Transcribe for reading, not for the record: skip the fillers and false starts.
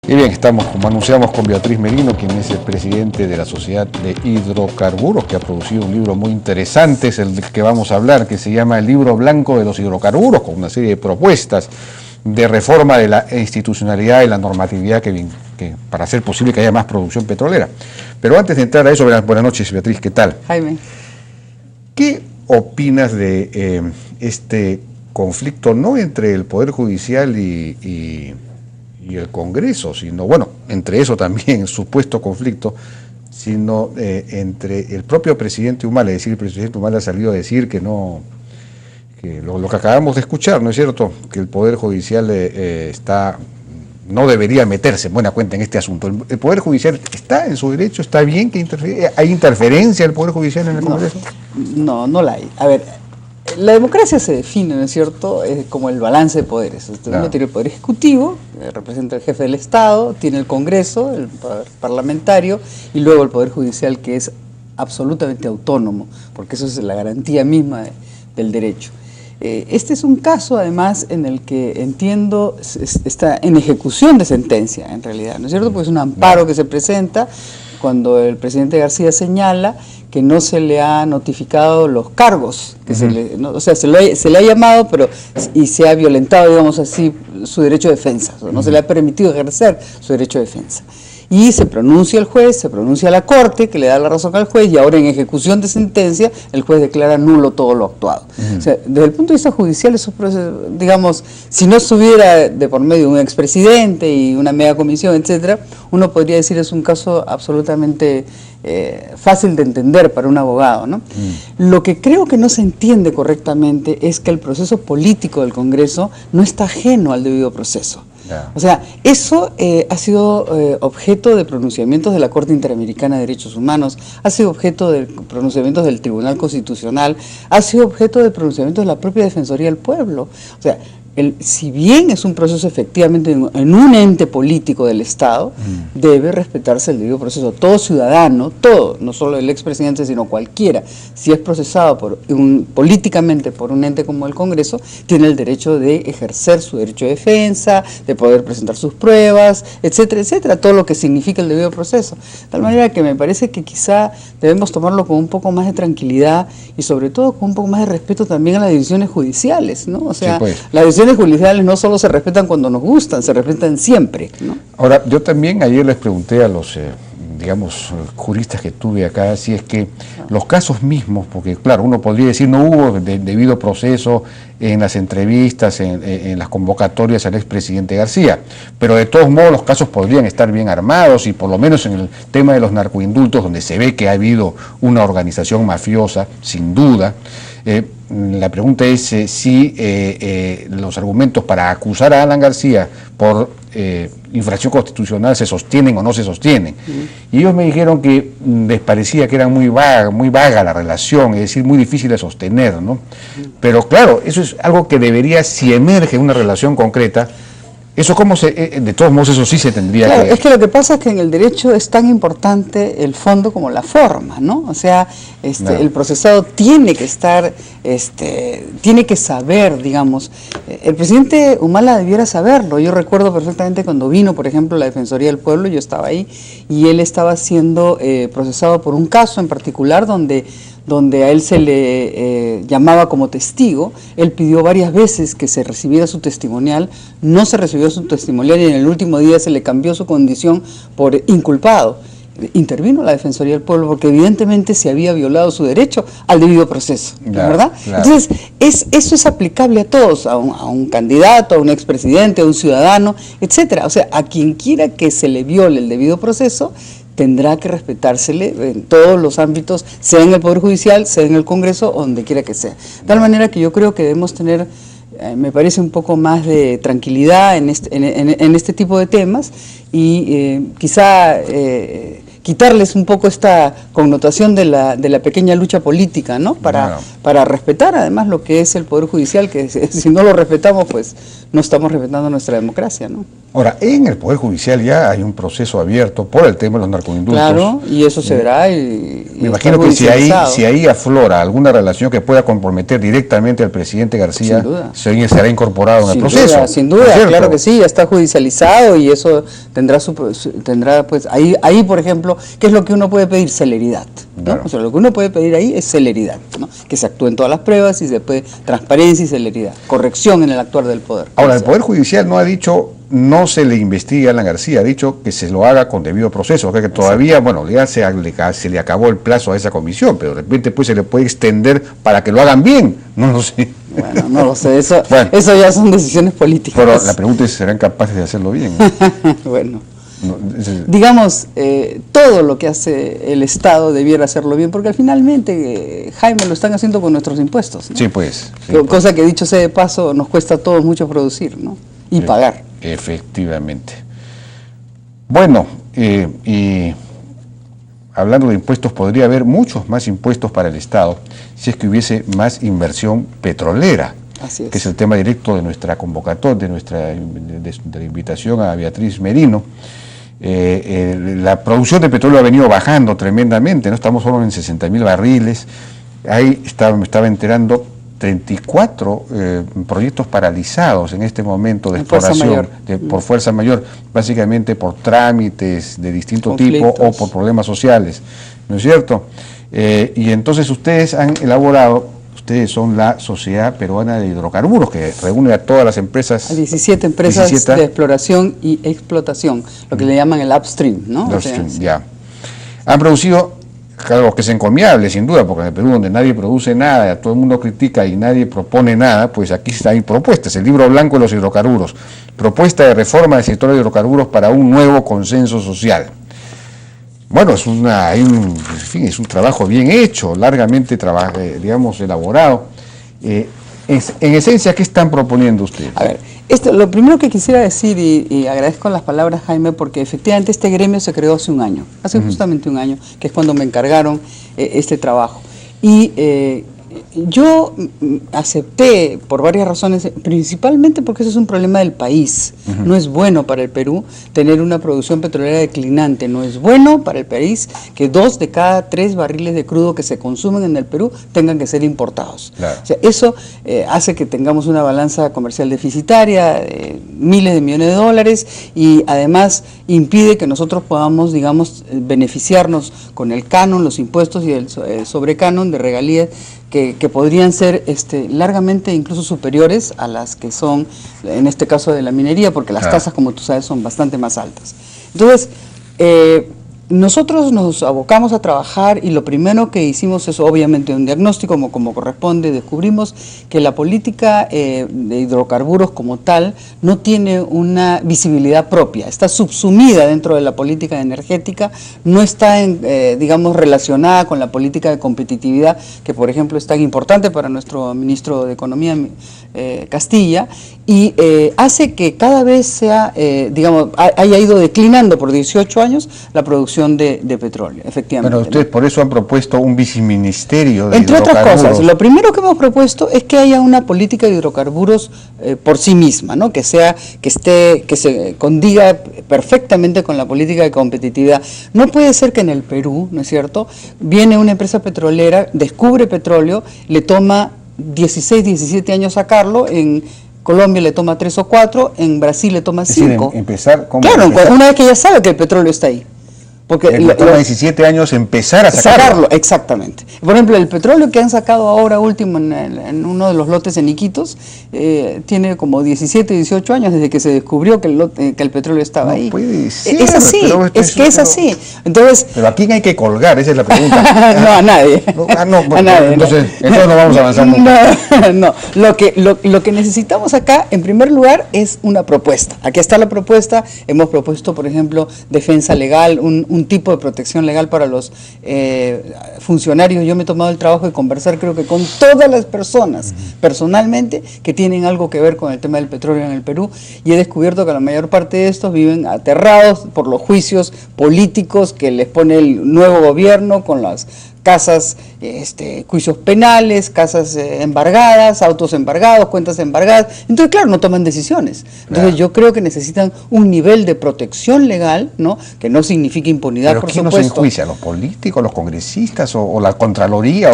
Y bien, estamos, como anunciamos, con Beatriz Merino, quien es el presidente de la Sociedad de Hidrocarburos, que ha producido un libro muy interesante, es el del que vamos a hablar, que se llama El Libro Blanco de los Hidrocarburos, con una serie de propuestas de reforma de la institucionalidad y la normatividad que para hacer posible que haya más producción petrolera. Pero antes de entrar a eso, buenas noches, Beatriz, ¿qué tal? Jaime. ¿Qué opinas de este conflicto, no entre el Poder Judicial y el Congreso, sino, bueno, entre eso también, supuesto conflicto, sino entre el propio presidente Humala? Es decir, el presidente Humala ha salido a decir que no, que lo que acabamos de escuchar, ¿no es cierto?, que el Poder Judicial no debería meterse en buena cuenta en este asunto. ¿El Poder Judicial está en su derecho? ¿Está bien que interfiere? ¿Hay interferencia del Poder Judicial en el Congreso? No la hay. A ver, la democracia se define, ¿no es cierto?, como el balance de poderes. Uno tiene el Poder Ejecutivo, que representa al jefe del Estado, tiene el Congreso, el poder parlamentario, y luego el Poder Judicial, que es absolutamente autónomo, porque eso es la garantía misma del derecho. Este es un caso, además, en el que entiendo está en ejecución de sentencia, en realidad, ¿no es cierto?, porque es un amparo que se presenta cuando el presidente García señala que no se le ha notificado los cargos, que o sea, se le ha llamado, pero y se ha violentado, digamos así, su derecho de defensa, no se le ha permitido ejercer su derecho de defensa. Y se pronuncia el juez, se pronuncia la Corte, que le da la razón al juez, y ahora en ejecución de sentencia, el juez declara nulo todo lo actuado. O sea, desde el punto de vista judicial, esos procesos, digamos, si no estuviera de por medio un expresidente y una media comisión, etcétera, uno podría decir es un caso absolutamente fácil de entender para un abogado, ¿no? Lo que creo que no se entiende correctamente es que el proceso político del Congreso no está ajeno al debido proceso. O sea, eso ha sido objeto de pronunciamientos de la Corte Interamericana de Derechos Humanos, ha sido objeto de pronunciamientos del Tribunal Constitucional, ha sido objeto de pronunciamientos de la propia Defensoría del Pueblo. O sea, si bien es un proceso efectivamente en un ente político del Estado, debe respetarse el debido proceso. Todo ciudadano, no solo el expresidente, sino cualquiera, si es procesado políticamente por un ente como el Congreso, tiene el derecho de ejercer su derecho de defensa, de poder presentar sus pruebas, etcétera, etcétera, todo lo que significa el debido proceso. De tal manera que me parece que quizá debemos tomarlo con un poco más de tranquilidad y sobre todo con un poco más de respeto también a las decisiones judiciales, ¿no? O sea, sí, pues, las decisiones judiciales no solo se respetan cuando nos gustan, se respetan siempre, ¿no? Ahora, yo también ayer les pregunté a los, digamos, juristas que tuve acá, si es que los casos mismos, porque claro, uno podría decir no hubo debido proceso en las entrevistas, en las convocatorias al expresidente García, pero de todos modos los casos podrían estar bien armados y por lo menos en el tema de los narcoindultos, donde se ve que ha habido una organización mafiosa, sin duda. La pregunta es si los argumentos para acusar a Alan García por infracción constitucional se sostienen o no se sostienen. Y ellos me dijeron que les parecía que era muy vaga la relación, es decir, muy difícil de sostener, ¿no? Pero claro, eso es algo que debería, si emerge una relación concreta, eso de todos modos eso sí se tendría que... Es que lo que pasa es que en el derecho es tan importante el fondo como la forma, ¿no? O sea, el procesado tiene que estar, tiene que saber, digamos, el presidente Humala debiera saberlo. Yo recuerdo perfectamente cuando vino, por ejemplo, la Defensoría del Pueblo, yo estaba ahí, y él estaba siendo procesado por un caso en particular donde a él se le llamaba como testigo. Él pidió varias veces que se recibiera su testimonial, no se recibió su testimonial y en el último día se le cambió su condición por inculpado. Intervino la Defensoría del Pueblo porque evidentemente se había violado su derecho al debido proceso, ¿verdad? Claro. Entonces, eso es aplicable a todos, a un candidato, a un expresidente, a un ciudadano, etcétera. O sea, a quien quiera que se le viole el debido proceso, tendrá que respetársele en todos los ámbitos, sea en el Poder Judicial, sea en el Congreso, o donde quiera que sea. De tal manera que yo creo que debemos tener, me parece, un poco más de tranquilidad en este tipo de temas y quizá quitarles un poco esta connotación de la pequeña lucha política, ¿no? Para respetar además lo que es el Poder Judicial, que si no lo respetamos, pues no estamos respetando nuestra democracia, ¿no? Ahora, en el Poder Judicial ya hay un proceso abierto por el tema de los narcoindultos. Claro, y eso se verá y me imagino que si ahí aflora alguna relación que pueda comprometer directamente al presidente García, será incorporado en el proceso. Sin duda, ¿no? Claro que sí, ya está judicializado y eso tendrá pues ahí por ejemplo, ¿qué es lo que uno puede pedir? Celeridad, ¿no? Claro. O sea, lo que uno puede pedir ahí es celeridad, ¿no? Que se actúen todas las pruebas y se puede transparencia y celeridad, corrección en el actuar del Poder. Ahora, el Poder Judicial no ha dicho no se le investiga a Alan García, ha dicho que se lo haga con debido proceso, o sea que todavía, bueno, ya se le acabó el plazo a esa comisión, pero de repente pues se le puede extender para que lo hagan bien, no lo sé. Bueno, no lo sé, eso ya son decisiones políticas. Pero la pregunta es, ¿serán capaces de hacerlo bien? Bueno, digamos, todo lo que hace el Estado debiera hacerlo bien, porque finalmente, Jaime, lo están haciendo con nuestros impuestos, ¿no? Sí, pues. Cosa que dicho sea de paso, nos cuesta a todos mucho producir, ¿no? Y pagar. Efectivamente. Bueno, y hablando de impuestos, podría haber muchos más impuestos para el Estado si es que hubiese más inversión petrolera. Así es. Que es el tema directo de nuestra convocatoria, de la invitación a Beatriz Merino. La producción de petróleo ha venido bajando tremendamente, ¿no? Estamos solo en 60.000 barriles. Ahí me estaba enterando, 34 proyectos paralizados en este momento de exploración por fuerza mayor, básicamente por trámites de distinto tipo o por problemas sociales, ¿no es cierto? Y entonces ustedes han elaborado, ustedes son la Sociedad Peruana de Hidrocarburos, que reúne a todas las empresas. 17 empresas de exploración y explotación, lo que le llaman el upstream, ¿no? Upstream, ya. Han producido, claro, que es encomiable, sin duda, porque en el Perú, donde nadie produce nada, todo el mundo critica y nadie propone nada, pues aquí hay propuestas. El libro blanco de los hidrocarburos, propuesta de reforma del sector de hidrocarburos para un nuevo consenso social. Bueno, es un trabajo bien hecho, largamente elaborado. En esencia, ¿qué están proponiendo ustedes? A ver, lo primero que quisiera decir, y agradezco las palabras, Jaime, porque efectivamente este gremio se creó hace un año, justamente un año, que es cuando me encargaron este trabajo. Y yo acepté por varias razones, principalmente porque eso es un problema del país. No es bueno para el Perú tener una producción petrolera declinante, no es bueno para el país que 2 de cada 3 barriles de crudo que se consumen en el Perú tengan que ser importados. Claro. O sea, eso hace que tengamos una balanza comercial deficitaria de miles de millones de dólares y además impide que nosotros podamos, digamos, beneficiarnos con el canon, los impuestos y el sobrecanon de regalías que podrían ser largamente incluso superiores a las que son, en este caso de la minería, porque las tasas, como tú sabes, son bastante más altas. Entonces, nosotros nos abocamos a trabajar y lo primero que hicimos es obviamente un diagnóstico como corresponde. Descubrimos que la política de hidrocarburos como tal no tiene una visibilidad propia, está subsumida dentro de la política energética, no está digamos relacionada con la política de competitividad que por ejemplo es tan importante para nuestro ministro de Economía Castilla, y hace que cada vez sea, digamos, haya ido declinando por 18 años la producción de petróleo, efectivamente. Pero ustedes por eso han propuesto un viceministerio de Entre hidrocarburos. otras cosas, lo primero que hemos propuesto es que haya una política de hidrocarburos por sí misma, ¿no? Que se condiga perfectamente con la política de competitividad. No puede ser que en el Perú, ¿no es cierto?, viene una empresa petrolera, descubre petróleo, le toma 16, 17 años sacarlo, en Colombia le toma 3 o 4, en Brasil le toma 5. Claro, una vez que ya sabe que el petróleo está ahí. Porque le toma 17 años empezar a sacarlo. Exactamente. Por ejemplo, el petróleo que han sacado ahora último en uno de los lotes en Iquitos, tiene como 17, 18 años desde que se descubrió que el petróleo estaba ahí. Puede ser, es así, es así. Entonces, pero ¿a quién hay que colgar? Esa es la pregunta. No, a nadie. A nadie. Entonces no vamos avanzando. No. Lo que necesitamos acá, en primer lugar, es una propuesta. Aquí está la propuesta. Hemos propuesto, por ejemplo, defensa legal, un un tipo de protección legal para los funcionarios. Yo me he tomado el trabajo de conversar, creo que con todas las personas, personalmente, que tienen algo que ver con el tema del petróleo en el Perú, y he descubierto que la mayor parte de estos viven aterrados por los juicios políticos que les pone el nuevo gobierno con las casas, juicios penales, casas embargadas, autos embargados, cuentas embargadas. Entonces, claro, no toman decisiones. Entonces, yo creo que necesitan un nivel de protección legal, ¿no? Que no significa impunidad, ¿pero por quién supuesto. nos enjuicia? ¿Los políticos, los congresistas o la Contraloría?